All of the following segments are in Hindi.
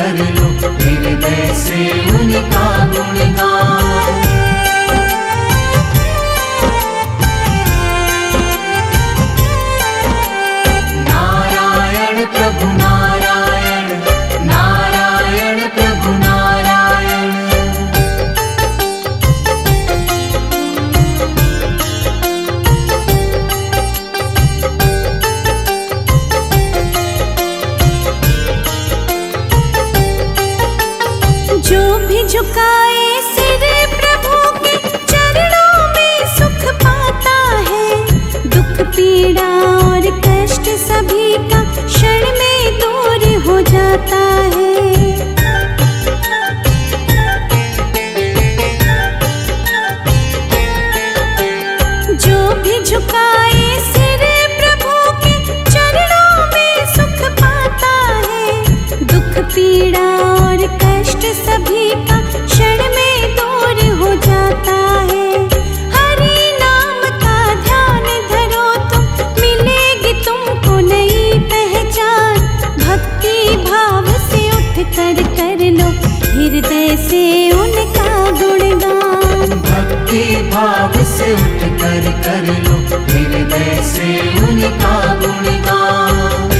कर लो हृदय से उनका गुणगान। नारायण प्रभु नारायण, नारायण प्रभु नारायण। जो भी झुकाए सिर प्रभु के चरणों में सुख पाता है। दुख पीड़ा और कष्ट सभी का क्षण में दूर हो जाता है। जो भी झुकाए सिर प्रभु के चरणों में सुख पाता है। दुख पीड़ा और कष्ट सभी का क्षण में दूर हो जाता है। हरि नाम का ध्यान धरो तुम, मिलेगी तुमको नई पहचान। भक्ति भाव से उठ कर लो हृदय से उनका गुणगान। भक्ति भाव से उठ कर लो हृदय से उनका गुणगान।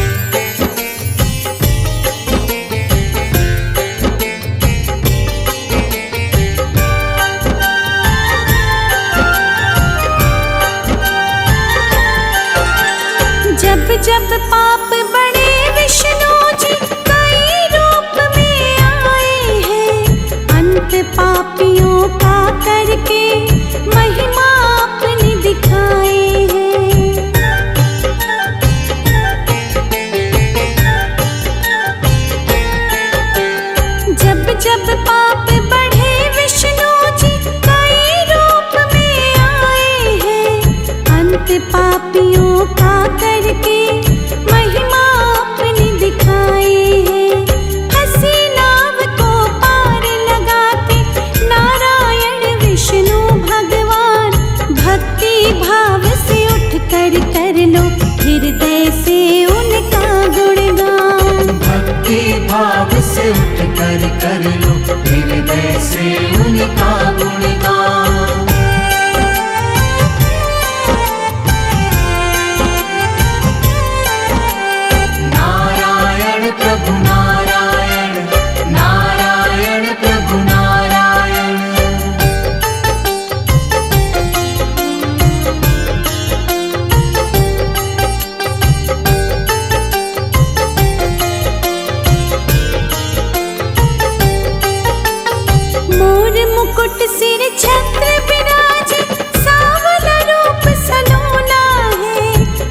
जब जब पाप बड़े विष्णु जी कई रूप में आए हैं। अंत पापियों का करके महिमा अपनी दिखाए हैं। जब जब पाप बढ़े विष्णु जी कई रूप में आए हैं। अंत पापियों का करके महिमा अपनी दिखाए हैं। हंसी नाव को पार लगाते नारायण विष्णु भगवान। भक्ति भाव से उठ कर लो हृदय से उनका गुणगान। भक्ति भाव से उठ कर लो हृदय से उनका गुणगान। नारायण प्रभु नारायण, नारायण प्रभु नारायण। मोर मुकुट सिर छत्र विराजे, सांवला रूप सलोना है।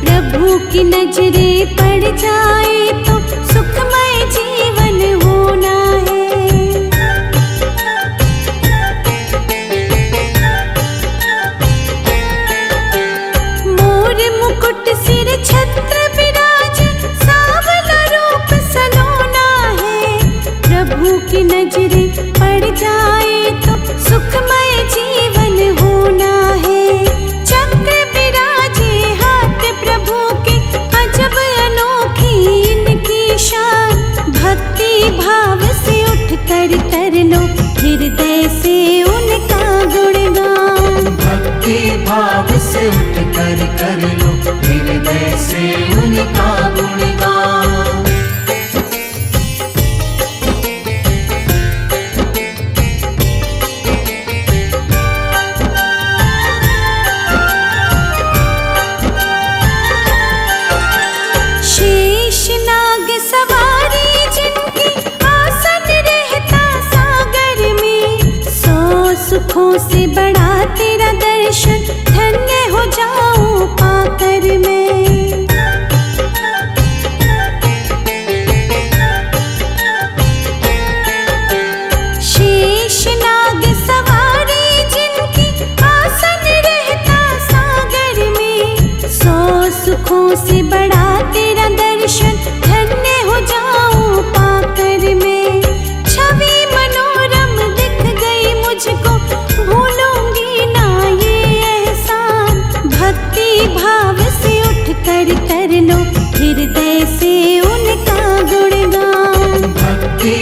प्रभु की नजरे पड़ जाए तो सुखमय जीवन होना है। मोर मुकुट सिर छत्र विराजे, सांवला रूप सलोना है। प्रभु की नजरे पड़ जाए तो सुखमय जीवन होना है। चक्र विराजे हाथ प्रभु के, अजब अनोखी इनकी शान। भक्ति भाव से उठ कर लो हृदय से उनका गुणगान। भक्ति भाव से उठ कर लो हृदय से उनका गुणगान। शेष नाग सवारी जिनकी, आसन रहता सागर में। 100 सुखों से बड़ा तेरा दर्शन, धन्य हो जाऊं पाकर मैं। शेष नाग सवारी जिनकी, आसन रहता सागर में। 100 सुखों से बड़ा तेरा दर्शन, धन्य हो जाऊं पाकर मैं। छवि मनोरम दिख गई मुझको, भूलूंगी ना ये एहसान। भक्ति भाव से उठ कर लो हृदय से उनका गुणगान। भक्ति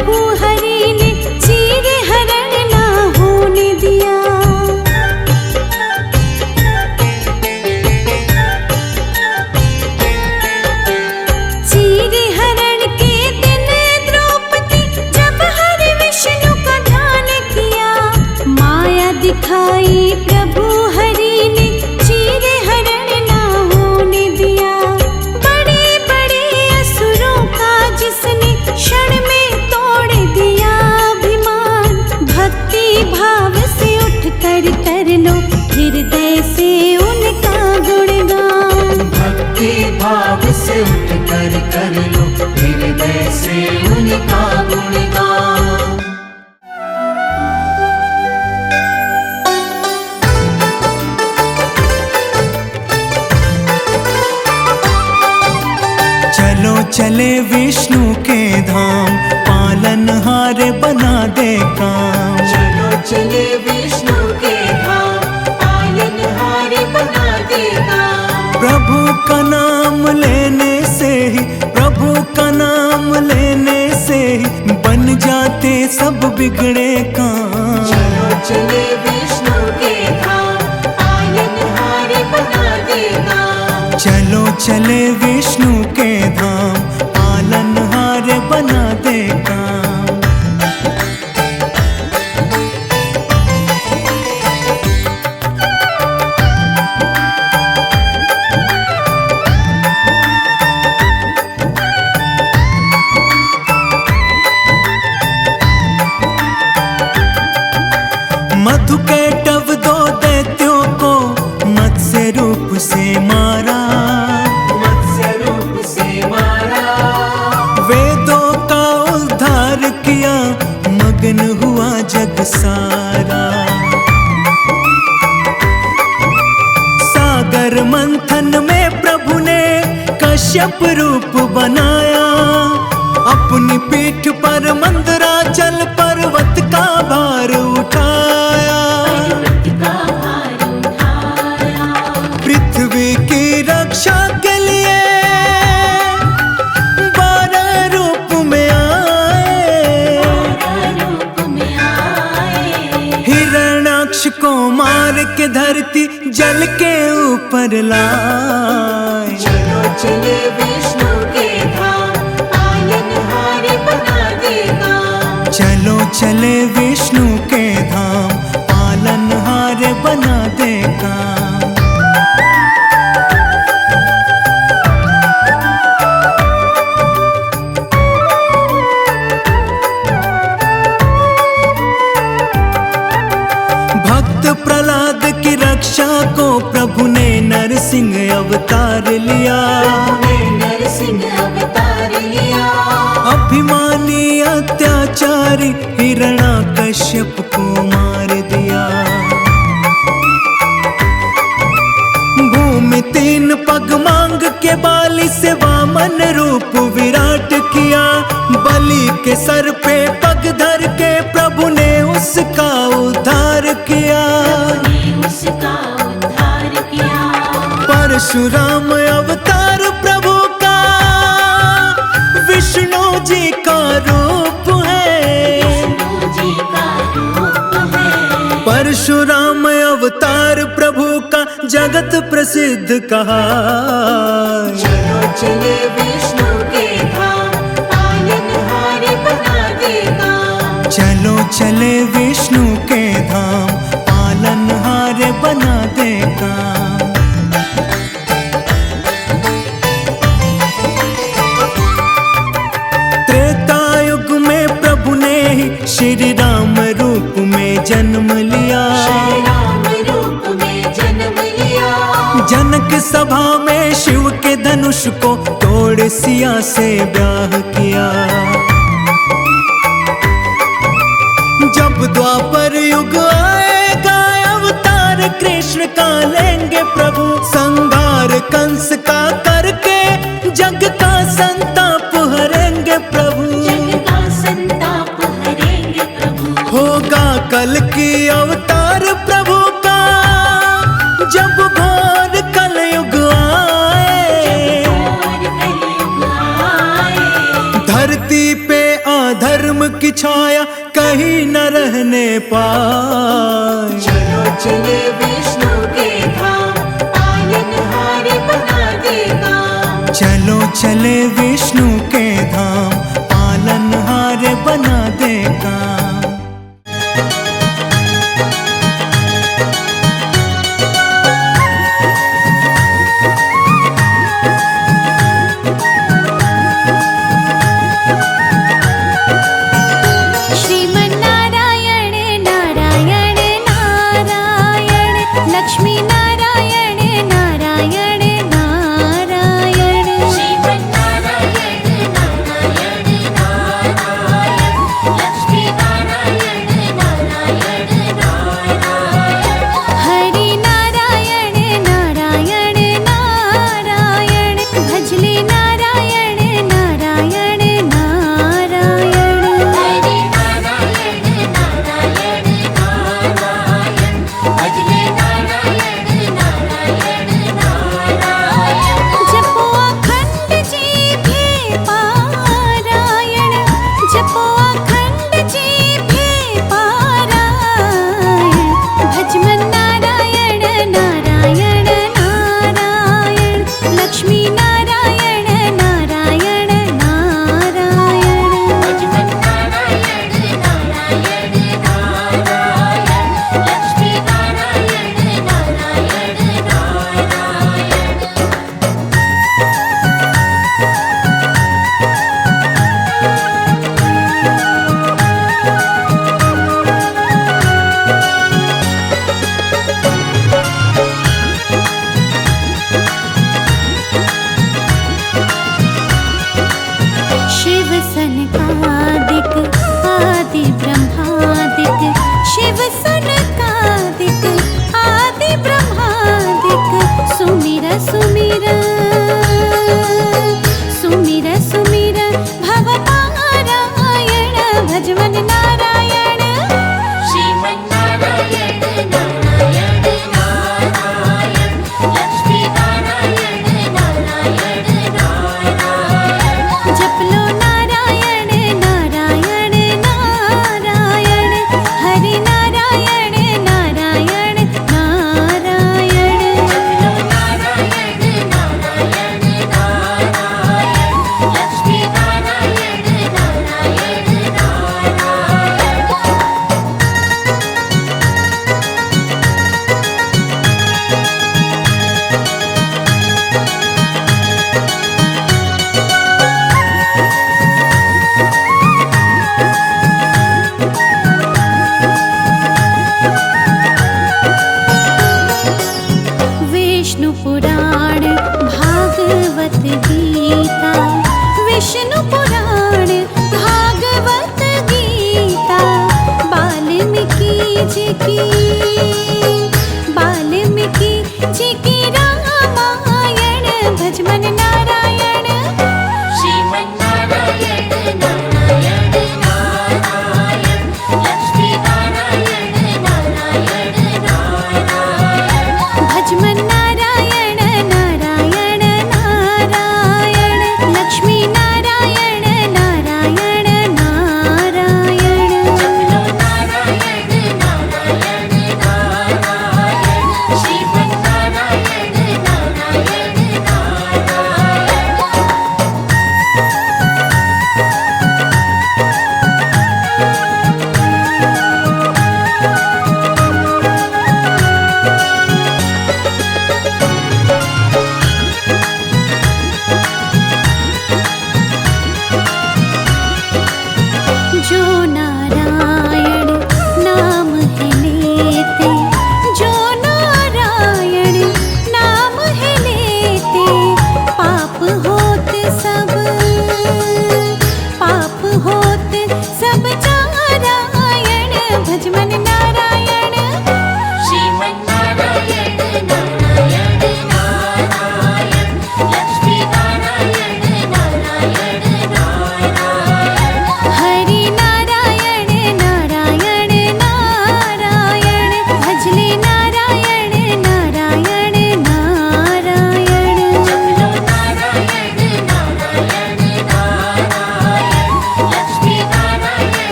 प्रभु हरि ने चीरे हरण ना होने दिया। चीरे हरण के दिन द्रौपदी जब हरि विष्णु का ध्यान किया, माया दिखाई प्रभु हरि ने चीरे हरण ना होने दिया। बड़े बड़े असुरों का जिसने क्षण में तोड़ दिया अभिमान, भक्ति भाव से उठ कर लो हृदय से उनका गुणगान। भक्ति भाव से उठ कर लो हृदय से उनका गुणगान। चलो चले विष्णु के धाम, पालनहार बना दे काम। चलो चले विष्णु के धाम, पालनहार बना दे काम। प्रभु का नाम लेने से ही, प्रभु का नाम लेने से ही बन जाते सब बिगड़े काम। चलो चले विष्णु के धाम, पालनहार बना दे काम। चलो चले विष्णु के धाम, पालनहार बना दे काम। मधु के टव दो दैत्यों को मत्स्य रूप से मारा, मत्स्य रूप से मारा। वेदों का उद्धार किया, मगन हुआ जग सारा। सागर मंथन में प्रभु ने कश्यप रूप बनाया, अपनी पीठ पर मंदराचल पर्वत का भार उठाया। पृथ्वी की रक्षा के लिए 12 रूप में आए। हिरण्याक्ष को मार के धरती जल के ऊपर लाए। चलो चले विष्णु के धाम, पालनहार बना दे काम। चलो चले विष्णु के धाम, पालनहार बना दे काम। भक्त प्रहलाद की रक्षा को प्रभु ने नरसिंह अवतार लिया। नरसिंह अवतार लिया। अभिमानी अत्याचारी हिरण्याकश्यप को मार दिया। भूमि 3 पग मांग के बाली से वामन रूप विराट किया। बलि के सर पे पग धर के प्रभु ने उसका उद्धार किया। उसका उद्धार किया। परशुराम अवतार प्रभु का विष्णु जी का रूप है। जी का रूप है। परशुराम अवतार प्रभु का जगत प्रसिद्ध कहा। चलो चले विष्णु के धाम, पालनहार बना दे काम। चलो चले विष्णु के धाम, पालनहार बना दे काम। त्रेता युग में प्रभु ने ही श्री राम रूप में जन्म लिया। श्री राम रूप में जन्म लिया। जनक सभा में शिव के धनुष को तोड़ सिया से ब्याह किया। जब द्वापर युग आएगा अवतार कृष्ण का लेंगे प्रभु। संहार कंस का करके जग का संताप हरेंगे प्रभु। जग का संताप हरेंगे प्रभु। होगा कल की अवतार प्रभु का जब घोर कलयुग आए। धरती पे अधर्म की छाया कहीं न रहने पाए। चलो चले विष्णु के धाम, पालनहार बना देगा। चलो चले विष्णु के धाम, पालनहार बना देगा।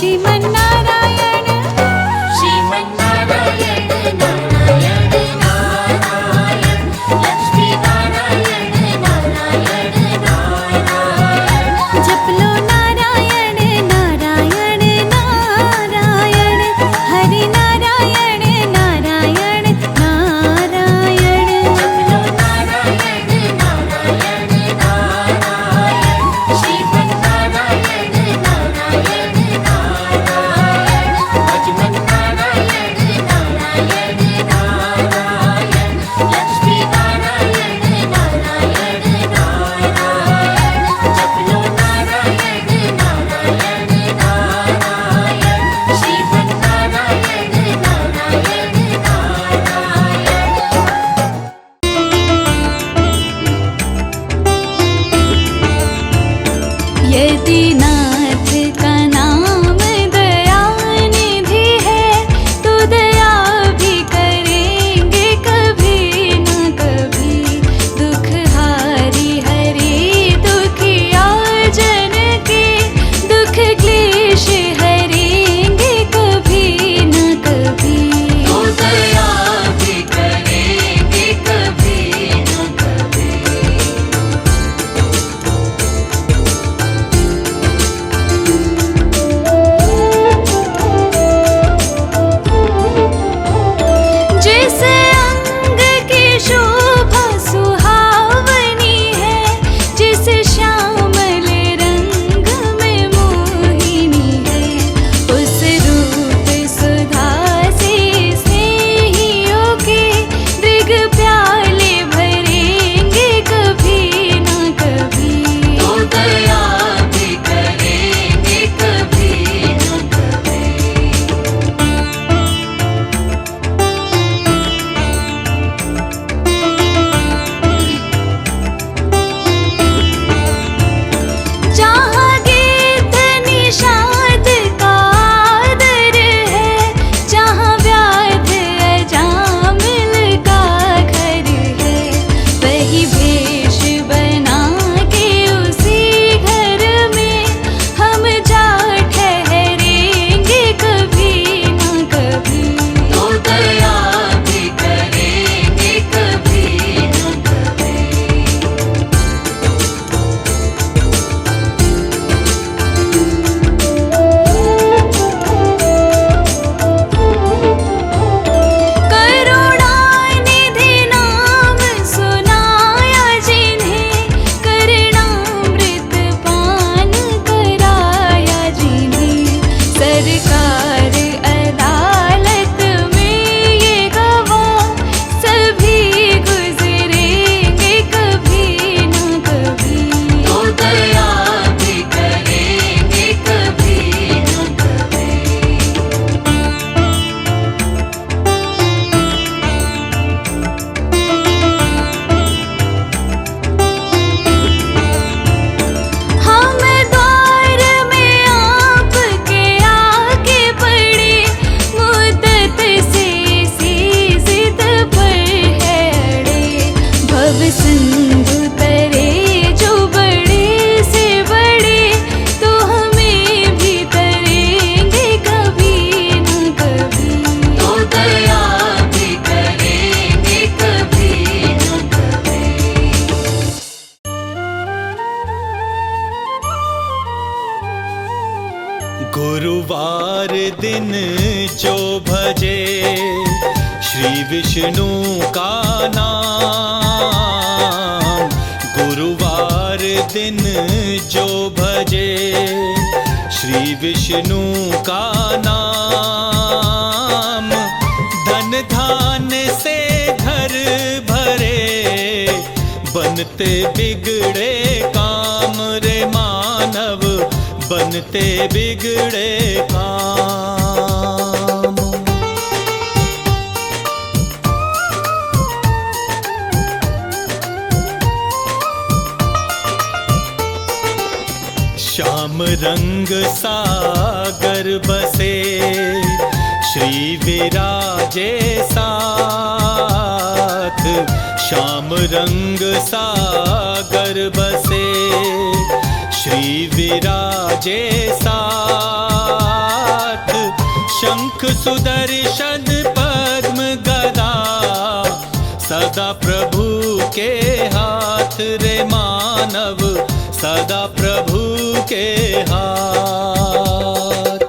श्रीमन्नारायण श्रीमन्नारायण नारायण नारायण लक्ष्मी नारायण नारायण नारायण जप लो नारायण नारायण नारायण हरि नारायण नारायण नारायण जपलो नारायण नारायण नारायण श्रीमन्नारायण नारायण नारायण भजमन नारायण नारायण नारायण लक्ष्मी नारायण नारायण नारायण जपलो नारायण नारायण नारायण श्रीमन्नारायण नारायण नारायण यदि नाथ का नाम दयानिधि है तो दया भी करेंगे कभी न कभी दुख हारी हरे दुखिया जन के दुख क्लेश हरेंगे कभी न कभी तो दया भी करेंगे कभी न कभी जिस अंग की शोभा सुहावनी है जिस श्यामल रंग में मोहिनी है उस रूप सुधा से स्नेहियों के दृग प्याले भरेंगे कभी न कभी तो दया भी करेंगे कभी न कभी जहाँ गीत निषाद का आदर है जहाँ व्याध अजामिल का घर है वही भेष बना के उसी घर में हम जा ठहरेंगे कभी न कभी तो दया भी करेंगे कभी न कभी करुणानिधि नाम सुनाया जिन्हें करणामृत पान कराया जिन्हें सरकार अदालत में ये गवाह सभी गुजरेंगे कभी न कभी तो दया भी करेंगे कभी न कभी हम द्वार में आपके आगे पड़े मुद्दत से इसी जिद पर है अड़े भव सिंधु तरे जो बड़े से बड़े तो हमें भी तरेंगे कभी न कभी तो दया भी करेंगे कभी न कभी गुरुवार दिन जो भजे श्री विष्णु का नाम गुरुवार दिन जो भजे श्री विष्णु का नाम धन धान से घर भरे बनते बिगड़े काम रे मानव बनते बिगड़े काम श्याम रंग सागर बसे श्री विराजे साथ श्याम रंग सागर बसे श्री विराजे साथ सुदर्शन पद्म गदा सदा प्रभु के हाथ रे मानव, सदा प्रभु के हाथ।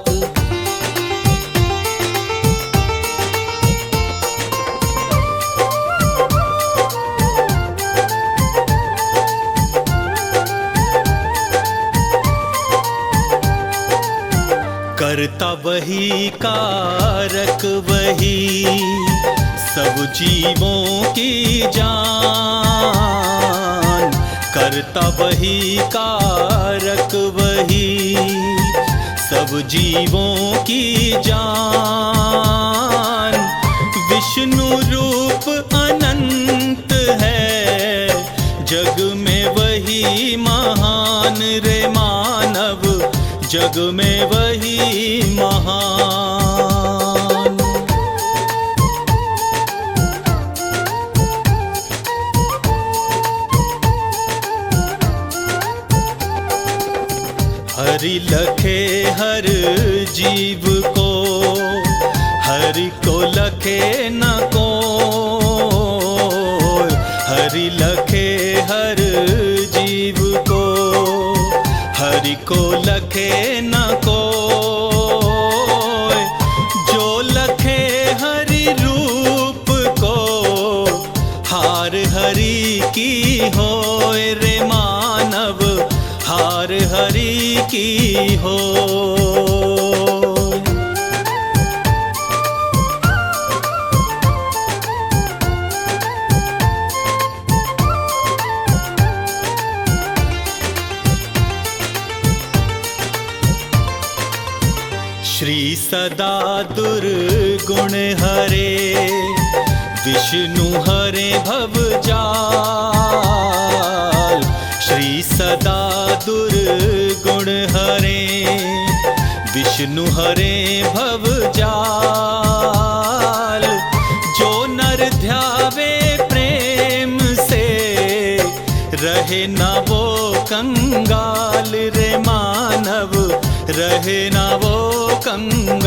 करता वही कारक वही सब जीवों की जान, करता वही कारक वही सब जीवों की जान। विष्णु रूप अनंत है जग में वही महान रे मानव, जग में वही महान। हरि लखे हर जीव को, हरि को लखे न कोई। हरि लखे हर जीव को, हरि को लखे न कोई। जो लखे हरि रूप को, हार हरि की होय रे मानव, हार हरि की हो। श्री सदा दुर्गुण हरे, विष्णु हरे भवजाल। श्री सदा दुर्गुण हरे, विष्णु हरे भवजाल। जो नर ध्यावे प्रेम से, रहे न वो कंगाल रे मानव, रहे न वो कंगाल।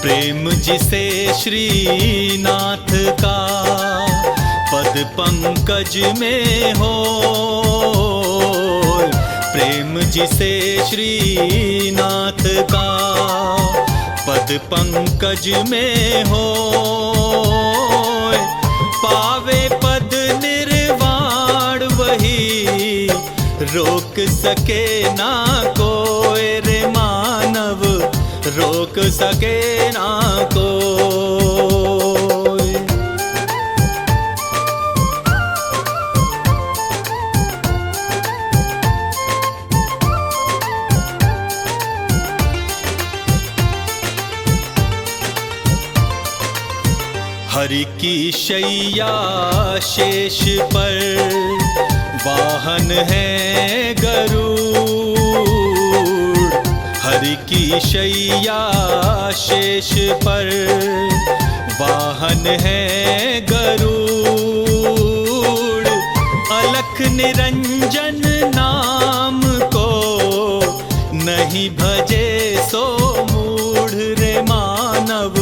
प्रेम जिसे श्रीनाथ का पद पंकज में हो, प्रेम जिसे श्रीनाथ का पद पंकज में हो। पावे पद निर्वाण वही, रोक सके ना कोई रे मानव, रोक सके ना कोई। हरि की शैया शेष पर, वाहन है गरुड़। हरि की शैया शेष पर, वाहन है गरुड़। अलख निरंजन नाम को, नहीं भजे सो मूढ़ रे मानव,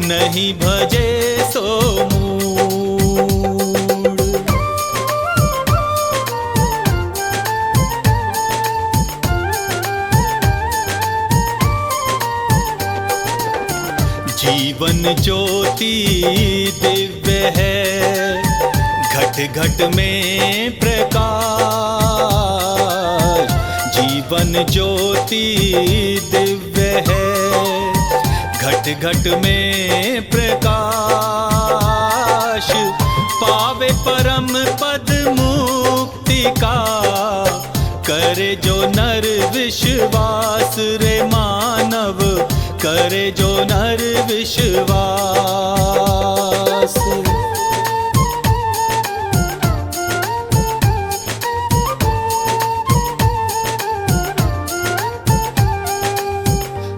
नहीं भजे सो मूढ़। जीवन ज्योति दिव्य है, घट घट में प्रकाश। जीवन ज्योति दिव्य है, घट घट में प्रकाश। पावे परम पद मुक्ति का, करे जो नर विश्वास रे मानव, करे जो नर विश्वास।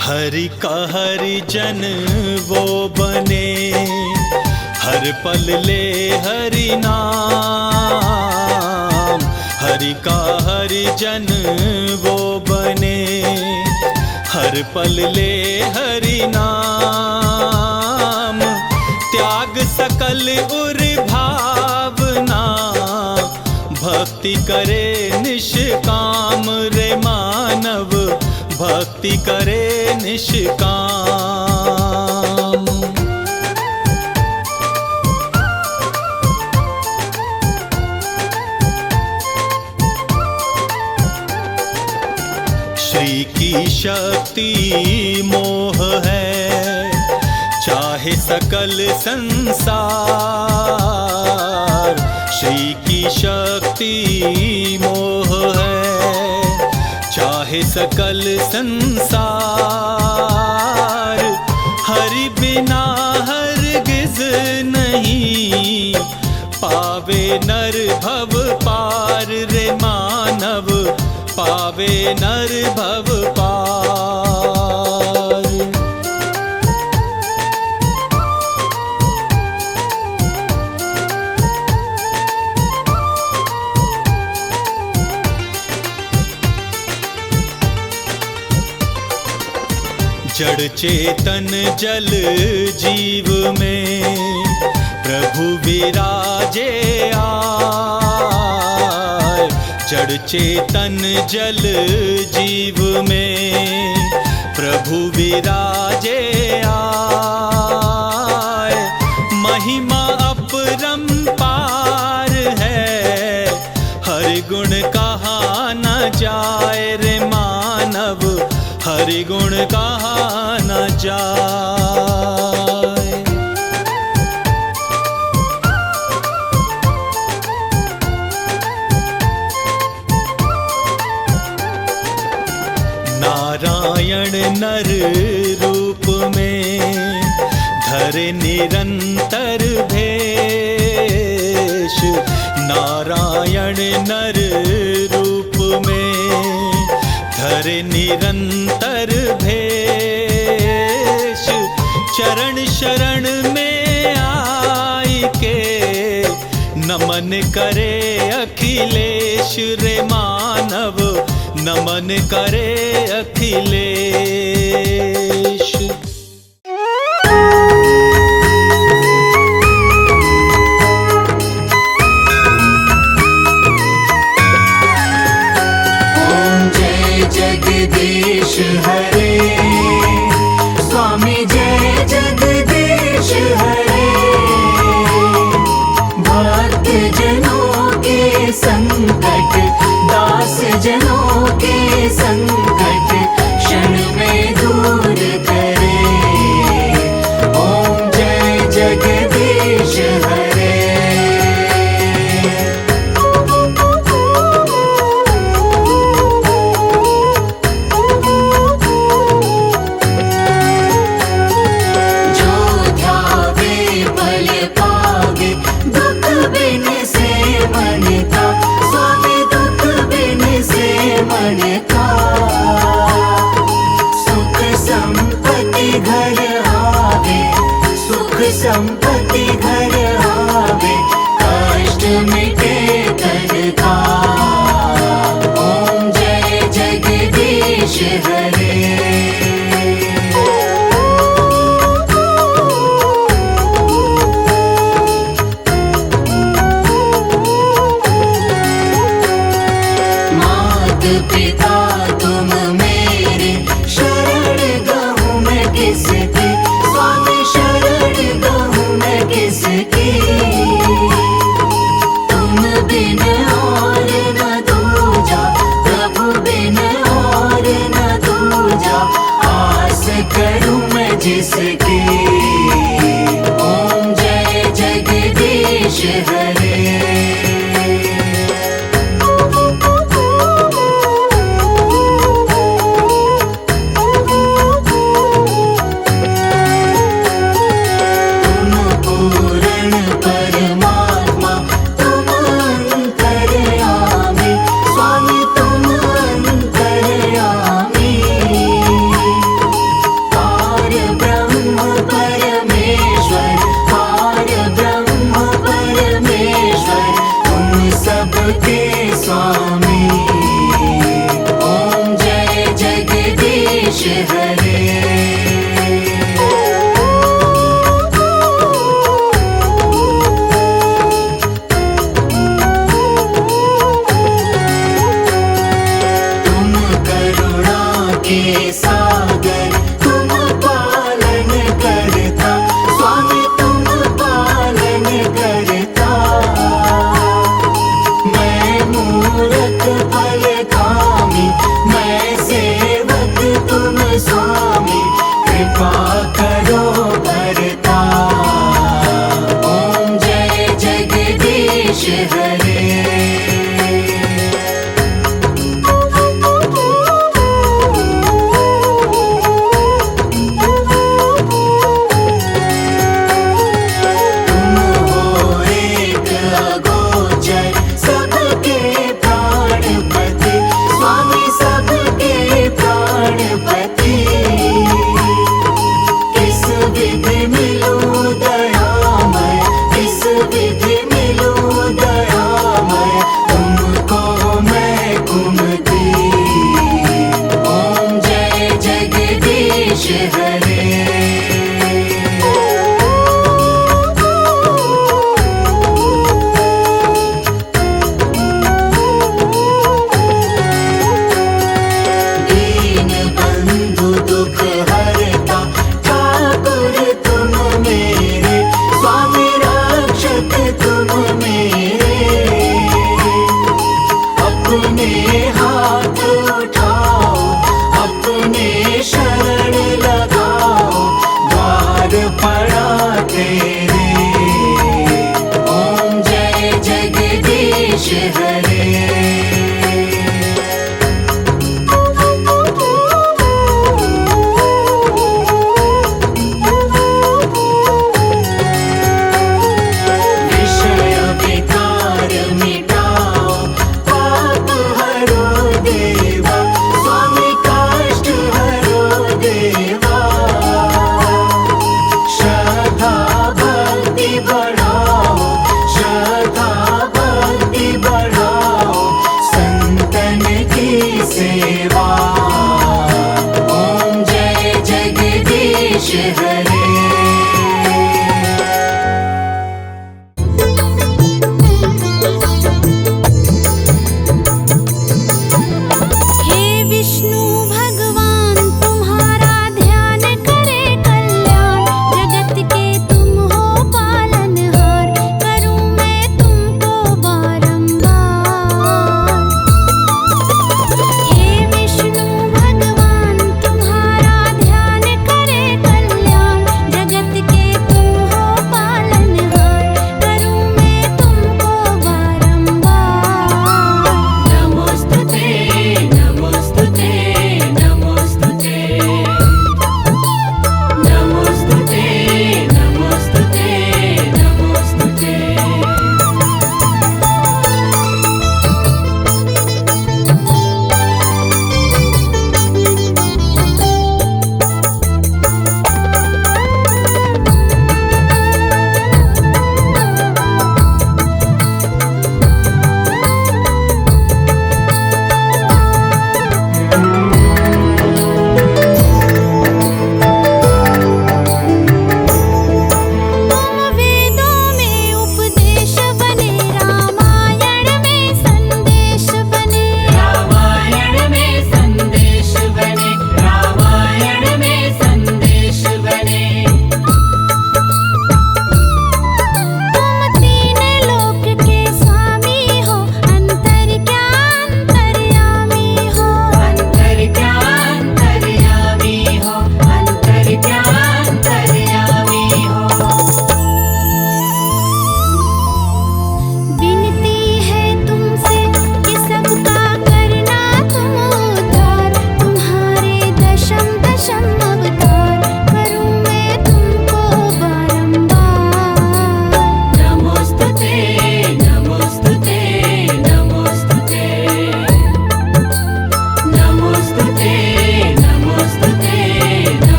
हरि का हरिजन वो बने, हर हर पल ले हरि नाम, हरि का हरि जन वो बने। हर पल ले हरि नाम, त्याग सकल उर भावना, भक्ति करे निष्काम रे मानव, भक्ति करे निष्काम। श्री की शक्ति मोह है, चाहे सकल संसार। श्री की शक्ति मोह है, चाहे सकल संसार। हरि बिना हरगिज नहीं, पावे नर भव पार रे मानव, पावे नर भव पार। जड़ चेतन जल जीव में प्रभु विराजे आए। जड़ चेतन जल जीव में प्रभु विराजे आए। महिमा अपरंपार है, हरि गुण कहा न जाए रे मानव, हरि गुण कहा न जाए। नारायण नर रूप में धरे निरंतर भेष। नारायण नर रूप में धरे निरंतर भेष। चरण शरण में आई के नमन करे अखिलेश रे मानव, नमन करे अखिलेश। जगदीश हरे, स्वामी जय जगदीश हरे। भक्त जनों के संकट, दास जनों के संकट क्षण में दूर करे। ओम जय जगदीश हरे। संपत्ति घर आवे, कष्ट मिटे तन का। ओम जय जगदीश हरे। मात पिता तुम मेरे, शरण गहूँ मैं किसकी, स्वामी शरण गहूँ मैं किसकी। तेरे। ओम जय जगदीश हरे। विषय विकार मिटाओ, पाप हरो देवा, स्वामी कष्ट हरो देवा। श्रद्धा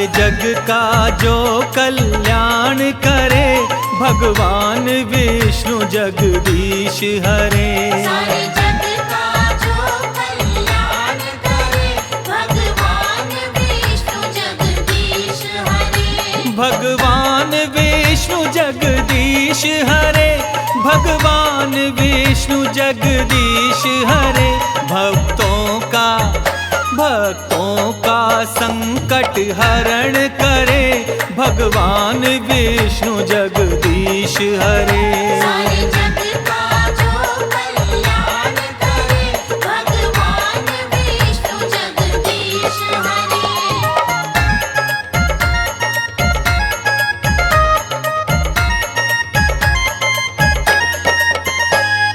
जग का जो कल्याण करे, भगवान विष्णु जगदीश हरे। सारे जग का जो कल्याण करे, भगवान विष्णु जगदीश हरे। भगवान विष्णु जगदीश हरे, भगवान विष्णु जगदीश हरे। भक्तों का संकट हरण करे, भगवान विष्णु जगदीश हरे। सारे जग का जो कल्याण करे, भगवान विष्णु जगदीश हरे।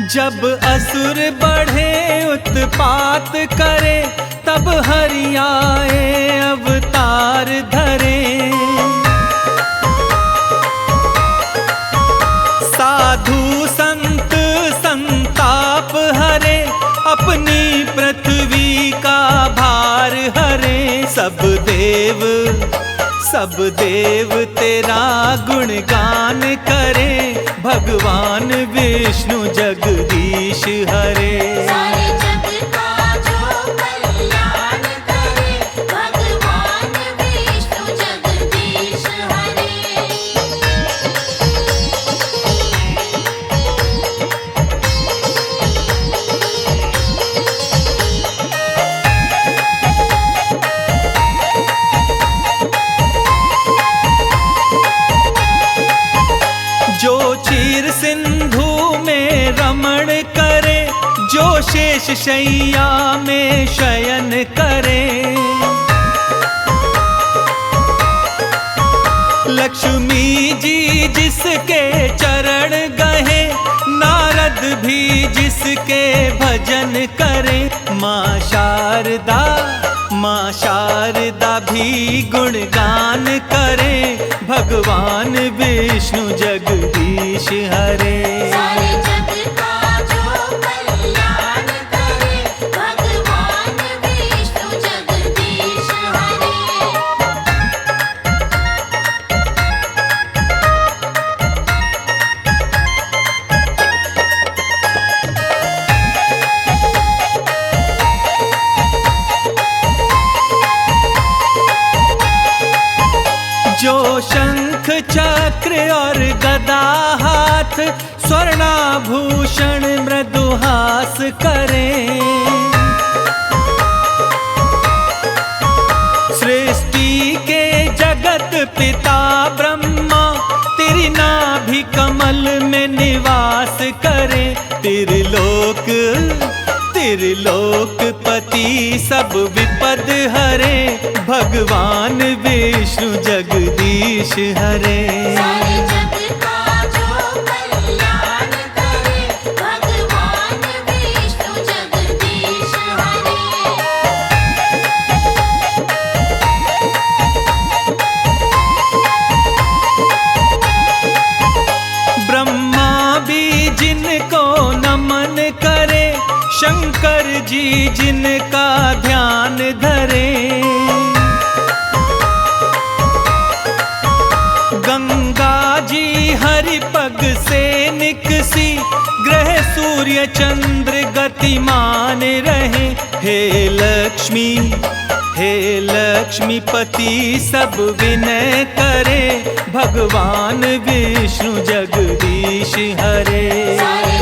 जब असुर बढ़े उत्पात करे, तब हरि आए अवतार धरे। साधु संत संताप हरे, अपनी पृथ्वी का भार हरे। सब देव तेरा गुणगान करे, भगवान विष्णु जगदीश हरे। सारे जग का जो कल्याण करे, भगवान विष्णु जगदीश हरे। जो क्षीर सिंधु में रमण करे, जो शेष शैया में शयन करे। लक्ष्मी जी जिसके चरण गहे, नारद भी जिसके भजन करे। माँ शारदा भी गुणगान करे, भगवान विष्णु जगदीश हरे। सारे जग का जो कल्याण करे, भगवान विष्णु जगदीश हरे। जो शंख चक्र और गदा हाथ, स्वर्णाभूषण मृदुहास करे। सृष्टि के जगत पिता ब्रह्मा, तेरी नाभि कमल में निवास करे। त्रिलोकपति सब विपद हरे, भगवान विष्णु जगदीश हरे। सारे जग का जो कल्याण करे, भगवान विष्णु जगदीश हरे। ब्रह्मा भी जिनको नमन करे, शंकर जी जिनका ध्यान धरे। गंगा जी हरि पग से निकसी, ग्रह सूर्य चंद्र गतिमान रहे। हे लक्ष्मीपति सब विनय करे, भगवान विष्णु जगदीश हरे। सारे